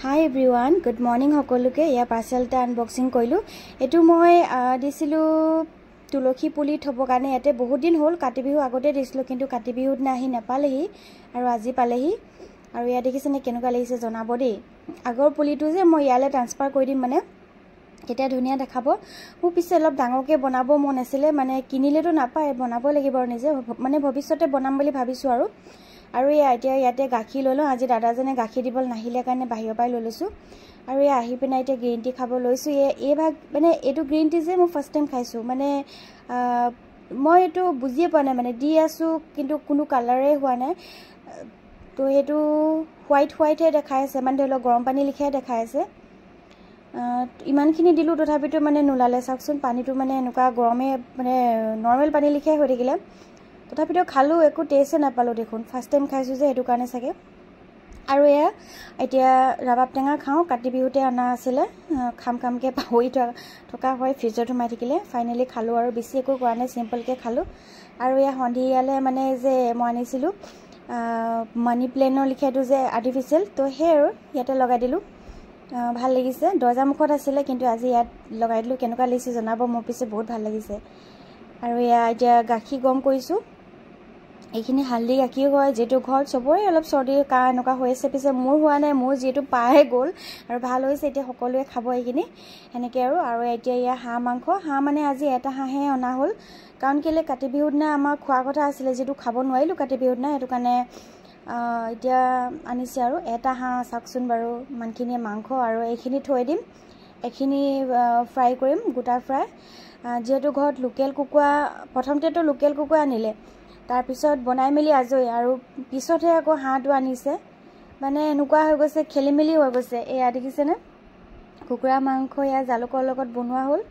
Hi everyone, good morning সকলোকে ইয়া পাৰ্চেলটা unboxing কৰিলো এটো মই দিছিলো তুলসী পুলি থব কাৰণে এতে বহুত দিন হ'ল কাতি বিহু আগতে দিছিলো কিন্তু কাতি বিহুত নাহি নেপালেহি আৰু আজি পালেহি আৰু ইয়া দেখিছেনে কেনেকুৱা লাগিছে জনাব দেই আগৰ পুলিটো যে মই ইয়ালে ট্ৰান্সফাৰ কৰি দিম মানে এটা ধুনিয়া দেখাব মু পিছে অলপ ডাঙৰকে বনাব মন আছিল মানে কিনিলেটো নাপায় বনাব লাগিব আৰু নিজে মানে ভৱিষ্যতে বনাম বুলি ভাবিছো আৰু এতিয়া ইয়াতে গাখীৰ ললো আজি দাদাজনে গাখীৰ দিবল নাহিলে কাৰণে বাহিৰৰ পাই ললৈছো আৰু আহি পিনা এতিয়া গ্ৰীণ টি খাব লৈছো এই ভাগ মানে এটো গ্ৰীণ টি যে মই ফাৰ্স্ট টাইম খাইছো মানে মই এটো বুজিয়ে পোৱা নাই মানে দি আছো কিন্তু কোনো কালাৰে হোৱা নাই তো এটো হোৱাইট হে দেখাই আছে মানে ধৰিলো গৰম পানী লিখাই দেখাই আছে ইমানখিনি দিলু তথাপিটো মানে নুলালে চাকচোন পানীটো মানে এনেকুৱা গৰমে মানে নৰমাল পানী লিখাই হৈ থাকিলে তথাপিটো খালো একো টেষ্ট নাপালো দেখোন ফাৰ্স্ট টাইম খাইছো যে এটো কাৰণে সাকে আৰু এতিয়া ৰাবাব টেঙা খাও কাটি বিহুতে আনা আছিল খামকে পাহৰি থকা হয় ফ্ৰিজত সোমাই থাকিলে ফাইনালি খালো আৰু বেছি একো কৰা নাই সিম্পল কে খালো আৰু সন্ধিয়ালে মানে যে মই আনিছিলো মানি প্লেনৰ লিখাটো যে আৰ্টিফিশিয়াল তো হে আৰু ইয়াতে লগাই দিলো ভাল লাগিছে দৰ্জা মুখত আছিল কিন্তু আজি ইয়াত লগাই দিলো কেনেকুৱা লাগিছে জনাব মোৰ পিছে বহুত ভাল লাগিছে আৰু এতিয়া গাখীৰ গৰম কৰিছো এইখিনি হালদি গাখীৰ হয় যেটো ঘৰ সবৰে অলপ সৰ্দি কা এনেকুৱা হৈ আছে পিছে মোৰ হোৱা নাই মোৰ যেটো পায়ে গল আৰু ভাল হৈছে এতিয়া সকলোৱে খাব এইখিনি এনেকে আৰু এতিয়া হাঁহ মাংস হাঁহ মানে আজি এটা হাঁহে অনা হল কাৰণ কেলে কাতি বিহুত না আমাৰ খোৱা কথা আছিল যেটো খাব নোৱাৰিলো কাতি বিহুত না এটো কাৰণে এতিয়া আনিছে আৰু এটা হাঁহ সাকচুন বাৰু মানখিনি মাংস আৰু এইখিনি থৈ দিম এইখিনি ফ্ৰাই কৰিম গোটা ফ্ৰাই যেটো ঘৰত লোকেল কুকুৱা প্ৰথমতেটো লোকেল কুকুৱা আনিলে তাৰ পিছত বনাই মেলি আজৰি আৰু পিছতহে আকৌ হাঁহটো আনিছে মানে এনেকুৱা হৈ গৈছে খেলিমেলি হৈ গৈছে এয়া দেখিছে না কুকুৰা মাংস জালুকৰ লগত বনোৱা হ'ল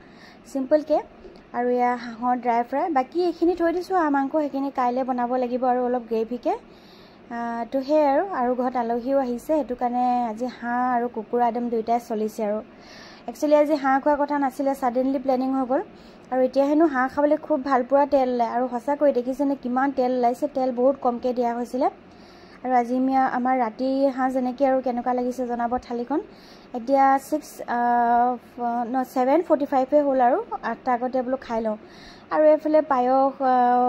সিম্পল কে আৰু হাঁহৰ ড্ৰাই ফ্ৰাই বাকি এইখিনি থৈ দিছো হাঁহ মাংস এইখিনি কাইলে বনাব লাগিব আৰু অলপ গ্ৰেভি কে তো হে আৰু ঘৰত আলহীও আহিছে এটো কাৰণে আজি হাঁহ আৰু কুকুৰা একদম দুইটাই চলিছে আৰু একচুয়ালি আজি হাঁহ খোৱা কথা নাছিলে সাডেনলি প্ল্যানিং হৈ গল আৰু এতিয়া হেনু হাঁহ খাবলে খুব ভাল পুৰা তেল লাই আৰু হসা কৈ দেখিছেনে কিমান তেল লাইছে তেল বহুত কমকে দিয়া হৈছিল আৰু আজি আমাৰ ৰাতি হাঁহ জনেকি আৰু কেনেকুৱা লাগিছে জনাব থালিখন এতিয়া 7:45 হে হ'ল আৰু 8টা আগতে বলো খাই লও আৰু এফালে পায়স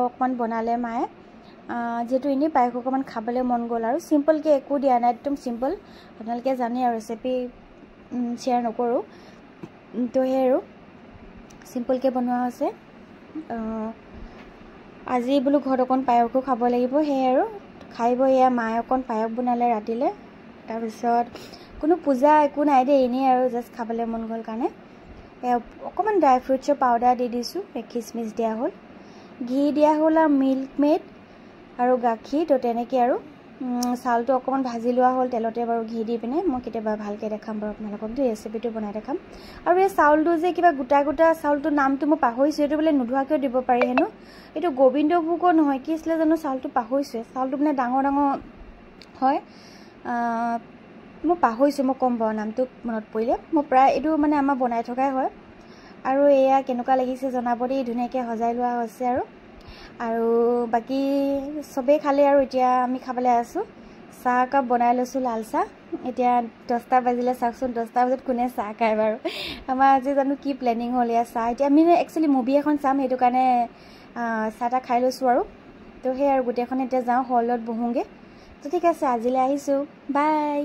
অকমান বনালে মায়ে যেটো ইনি পায়স অকমান খাবলে মন গল আৰু সিম্পল কে একো দিয়া নাই একদম সিম্পল আপোনালোকে জানে আৰু ৰেচিপি শেয়াৰ নকৰো তো হে আৰু সিম্পল কে বনোৱা আছে আজি বলো ঘৰত অকন পায়কো খাব লাগিব হে আৰু খাইব মায়ে অকন পায়ক বনালে ৰাতিলে তাৰ পিছত কোনো পূজা একো নাই দে এনে আৰু জাস্ট খাবলে মন গল কাৰণে অকমান ড্ৰাই ফ্ৰুটছৰ পাউডাৰ দি দিছো কিচমিচ দিয়া হ'ল ঘি দিয়া হ'ল আৰু মিল্ক মেড আৰু গাখীৰ তো তেনেকে আৰু চালটো অকমান ভাজি লোৱা হ'ল তেলতে বাৰু ঘি দি পিনে মই কেতিয়াবা ভালকে দেখাম বাৰু আপোনালোকক এই ৰেচিপিটো বনাই দেখাম আৰু এই চাউলটো যে কিবা গোটা চাউলটো নামটো মই পাহৰিছো এটো বলে নুধুৱাকৈ দিব পাৰি হেনো এটো গোবিন্দভোগ নহয় কি আছিল জানো চাউলটো পাহৰিছো চাউলটো মানে ডাঙৰ হয় মই পাহৰিছো মই কম বাৰু নামটো মনত পৰিলে মই প্ৰায় এটো মানে আমাৰ বনাই থকাই হয় আৰু এয়া কেনেকুৱা লাগিছে জনাব দেই ধুনিয়াকে সজাই লোৱা হৈছে আৰু বাকি সবে খালে আৰু এতিয়া আমি খাবলে আছো চাহ কাপ বনাই লৈছো লাল চাহ এতিয়া 10টা বাজিলে চাকচোন 10টা বজাত কোনে চাহ খায় বাৰু আমাৰ আজি জানো কি প্ল্যানিং হ'ল চাহ এতিয়া আমি একচুয়ালি মুভি এখন চাম এটো কাৰণে চাহটা খাই লৈছো আৰু তো হে আৰু গুটেখন এতিয়া যাও হলত বহুগে তো ঠিক আছে আজিলে আহিছো বাই